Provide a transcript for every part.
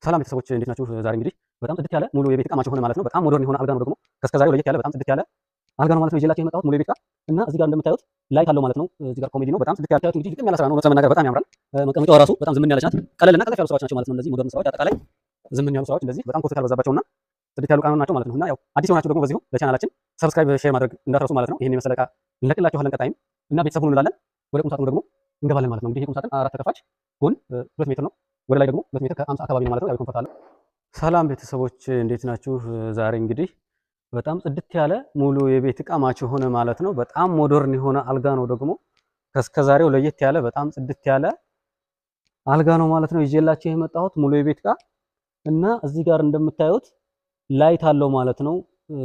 ሰላም ቤተሰቦች እንዴት ናችሁ? ዛሬ እንግዲህ በጣም ጽድት ያለ ሙሉ የቤት ዕቃ ማች ሆነ ማለት ነው። በጣም ሞደርን የሆነ አልጋ ነው ደግሞ ከስከዛሬው ለየት ያለ በጣም ጽድት ያለ አልጋ ነው ማለት ነው ይዤላችሁ የመጣሁት ሙሉ የቤት ዕቃ እና እዚህ ጋር እንደምታዩት ላይት አለው ማለት ነው። እዚህ ጋር ኮሜዲ ነው በጣም ጽድት ያለ ታዩት እንግዲህ ልቅም ያለ ስራ ነው ለመናገር በጣም ያምራል። መቀመጫው ራሱ በጣም ዝምን ያለች ናት። ቀለልና ቀልጠፍ ያሉ ስራዎች ናቸው ማለት ነው። እነዚህ ሞደርን ስራዎች አጠቃላይ ዝምን ያሉ ስራዎች እንደዚህ በጣም ኮተት ያልበዛባቸውና ጽድት ያሉ ዕቃ ናቸው ማለት ነው። እና ያው አዲስ የሆናችሁ ደግሞ በዚሁ ለቻናላችን ሰብስክራይብ ሼር ማድረግ እንዳትረሱ ማለት ነው። ይሄን የመሰለ ዕቃ እንለቅላችኋለን ቀጣይም እና ቤተሰብ ሁኑ እንላለን። ወደ ቁም ሳጥኑ ደግሞ እንገባለን ማለት ነው። እንግዲህ ይሄ ቁም ሳጥን አራት ተከፋች ጎን 2 ሜትር ነው። ወደ ላይ ደግሞ 2 ሜትር ከ50 አካባቢ ነው ማለት ነው። ያው ኮንፈርት አለው። ሰላም ቤተሰቦች እንዴት ናችሁ? ዛሬ እንግዲህ በጣም ጽድት ያለ ሙሉ የቤት ዕቃ ማች ሆነ ማለት ነው። በጣም ሞደርን የሆነ አልጋ ነው ደግሞ ከስከዛሬው ለየት ያለ በጣም ጽድት ያለ አልጋ ነው ማለት ነው ይዤላችሁ የመጣሁት ሙሉ የቤት ዕቃ እና እዚህ ጋር እንደምታዩት ላይት አለው ማለት ነው።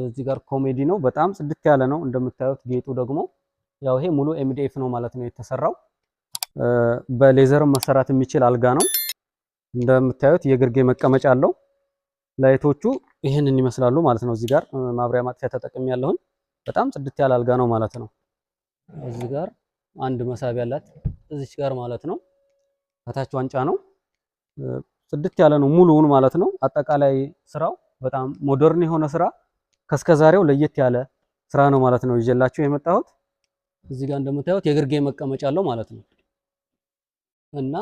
እዚህ ጋር ኮሜዲ ነው በጣም ጽድት ያለ ነው እንደምታዩት። ጌጡ ደግሞ ያው ይሄ ሙሉ ኤምዲኤፍ ነው ማለት ነው የተሰራው። በሌዘር መሰራት የሚችል አልጋ ነው እንደምታዩት። የግርጌ መቀመጫ አለው። ላይቶቹ ይሄንን ይመስላሉ ማለት ነው። እዚህ ጋር ማብሪያ ማጥፊያ ተጠቅሜ ያለሁኝ በጣም ጽድት ያለ አልጋ ነው ማለት ነው። እዚህ ጋር አንድ መሳቢያ አላት እዚች ጋር ማለት ነው። ከታች ዋንጫ ነው። ጽድት ያለ ነው ሙሉውን ማለት ነው። አጠቃላይ ስራው በጣም ሞደርን የሆነ ስራ ከስከዛሬው ለየት ያለ ስራ ነው ማለት ነው ይዤላችሁ የመጣሁት። እዚህ ጋር እንደምታዩት የግርጌ መቀመጫ አለው ማለት ነው እና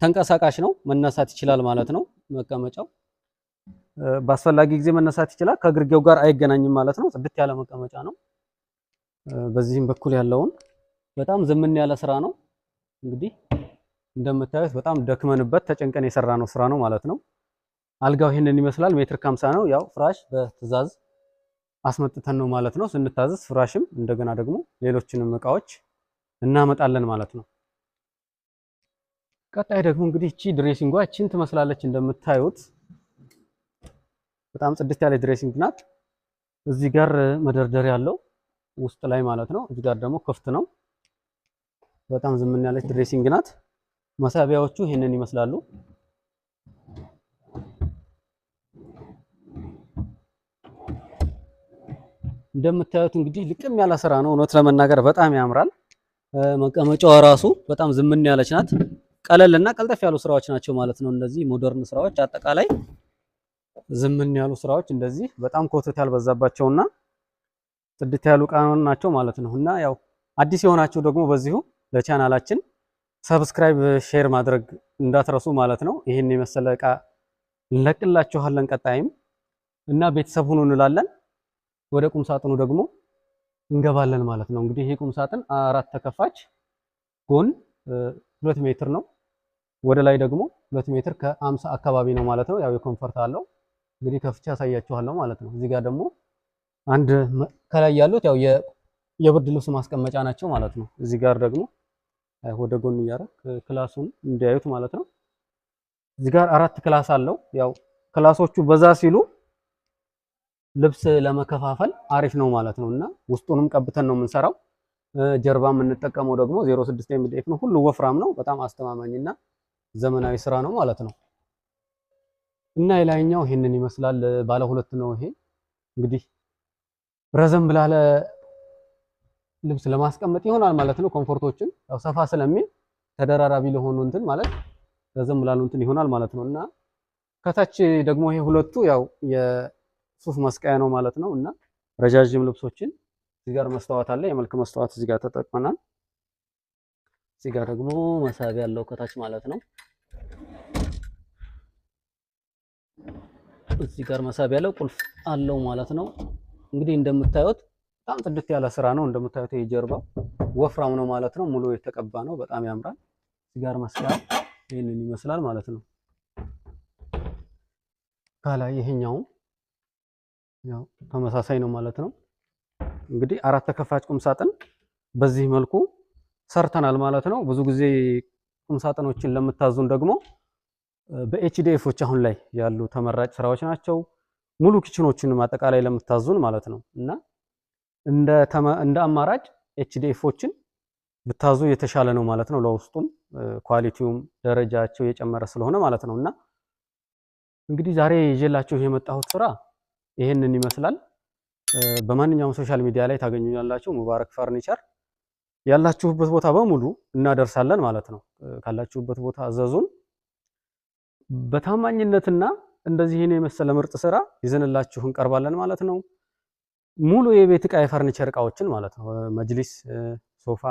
ተንቀሳቃሽ ነው መነሳት ይችላል ማለት ነው። መቀመጫው በአስፈላጊ ጊዜ መነሳት ይችላል። ከግርጌው ጋር አይገናኝም ማለት ነው። ጽድት ያለ መቀመጫ ነው። በዚህም በኩል ያለውን በጣም ዝምን ያለ ስራ ነው። እንግዲህ እንደምታዩት በጣም ደክመንበት ተጨንቀን የሰራ ነው ስራ ነው ማለት ነው። አልጋው ይሄንን ይመስላል። ሜትር ከ50 ነው። ያው ፍራሽ በትዕዛዝ አስመጥተን ነው ማለት ነው። ስንታዘዝ ፍራሽም እንደገና ደግሞ ሌሎችንም እቃዎች እናመጣለን ማለት ነው። ቀጣይ ደግሞ እንግዲህ እቺ ድሬሲንጓ እቺን ትመስላለች እንደምታዩት በጣም ጽድት ያለ ድሬሲንግ ናት። እዚህ ጋር መደርደሪያ ያለው ውስጥ ላይ ማለት ነው። እዚህ ጋር ደግሞ ክፍት ነው። በጣም ዝምን ያለች ድሬሲንግ ናት። መሳቢያዎቹ ይሄንን ይመስላሉ። እንደምታዩት እንግዲህ ልቅም ያለ ስራ ነው። እውነት ለመናገር በጣም ያምራል። መቀመጫዋ ራሱ በጣም ዝምን ያለች ናት። ቀለልና ቀልጠፍ ያሉ ስራዎች ናቸው ማለት ነው። እነዚህ ሞደርን ስራዎች አጠቃላይ ዝምን ያሉ ስራዎች እንደዚህ በጣም ኮተት ያልበዛባቸውና ጽድት ያሉ ዕቃ ናቸው ማለት ነው። እና ያው አዲስ የሆናችሁ ደግሞ በዚሁ ለቻናላችን ሰብስክራይብ ሼር ማድረግ እንዳትረሱ ማለት ነው። ይሄን የመሰለ ዕቃ እንለቅላችኋለን ቀጣይም እና ቤተሰብ ሁኑ እንላለን። ወደ ቁም ሳጥኑ ደግሞ እንገባለን ማለት ነው። እንግዲህ ይሄ ቁም ሳጥን አራት ተከፋች ጎን 2 ሜትር ነው። ወደ ላይ ደግሞ 2 ሜትር ከ50 አካባቢ ነው ማለት ነው። ያው የኮንፈርት አለው። እንግዲህ ከፍቼ ያሳያችኋለሁ ማለት ነው። እዚህ ጋር ደግሞ አንድ ከላይ ያሉት ያው የብርድ ልብስ ማስቀመጫ ናቸው ማለት ነው። እዚህ ጋር ደግሞ ወደ ጎን እያደረክ ክላሱን እንዲያዩት ማለት ነው። እዚህ ጋር 4 ክላስ አለው። ያው ክላሶቹ በዛ ሲሉ ልብስ ለመከፋፈል አሪፍ ነው ማለት ነው። እና ውስጡንም ቀብተን ነው የምንሰራው። ጀርባ የምንጠቀመው ደግሞ 06 ኤምዲኤፍ ነው። ሁሉ ወፍራም ነው። በጣም አስተማማኝና ዘመናዊ ስራ ነው ማለት ነው። እና የላይኛው ይሄንን ይመስላል። ባለ 2 ነው ይሄ እንግዲህ ረዘም ብላለ ልብስ ለማስቀመጥ ይሆናል ማለት ነው። ኮምፎርቶችን ያው ሰፋ ስለሚል ተደራራቢ ለሆኑ እንትን ማለት ረዘም ብላሉ እንትን ይሆናል ማለት ነው። እና ከታች ደግሞ ይሄ ሁለቱ ያው የሱፍ መስቀያ ነው ማለት ነው። እና ረጃጅም ልብሶችን እዚህ ጋር መስታወት አለ። የመልክ መስታወት እዚህ ጋር ተጠቅመናል። እዚህ ጋር ደግሞ መሳቢያ ያለው ከታች ማለት ነው። እዚህ ጋር መሳቢያ ያለው ቁልፍ አለው ማለት ነው። እንግዲህ እንደምታዩት በጣም ጽድት ያለ ስራ ነው። እንደምታዩት የጀርባው ወፍራም ነው ማለት ነው። ሙሉ የተቀባ ነው። በጣም ያምራል። እዚህ ጋር መስቀያ ይሄንን ይመስላል ማለት ነው። ከላይ ይሄኛው ያው ተመሳሳይ ነው ማለት ነው። እንግዲህ አራት ተከፋች ቁም ሳጥን በዚህ መልኩ ሰርተናል ማለት ነው። ብዙ ጊዜ ቁም ሳጥኖችን ለምታዙን ደግሞ በኤችዲኤፎች አሁን ላይ ያሉ ተመራጭ ስራዎች ናቸው። ሙሉ ኪችኖችን አጠቃላይ ለምታዙን ማለት ነው። እና እንደ አማራጭ ኤችዲኤፎችን ብታዙ የተሻለ ነው ማለት ነው። ለውስጡም ኳሊቲውም ደረጃቸው የጨመረ ስለሆነ ማለት ነው። እና እንግዲህ ዛሬ ይዤላችሁ የመጣሁት ስራ ይሄንን ይመስላል። በማንኛውም ሶሻል ሚዲያ ላይ ታገኙኛላችሁ። ሙባረክ ፈርኒቸር ያላችሁበት ቦታ በሙሉ እናደርሳለን ማለት ነው። ካላችሁበት ቦታ አዘዙን። በታማኝነትና እንደዚህ ይሄን የመሰለ ምርጥ ስራ ይዘንላችሁ እንቀርባለን ማለት ነው። ሙሉ የቤት ዕቃ የፈርኒቸር ዕቃዎችን ማለት ነው መጅሊስ፣ ሶፋ፣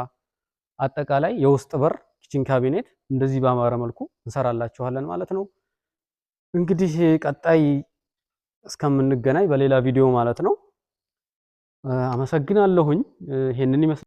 አጠቃላይ የውስጥ በር፣ ኪችን ካቢኔት እንደዚህ ባማረ መልኩ እንሰራላችኋለን ማለት ነው። እንግዲህ ቀጣይ እስከምንገናኝ በሌላ ቪዲዮ ማለት ነው። አመሰግናለሁኝ። ይሄንን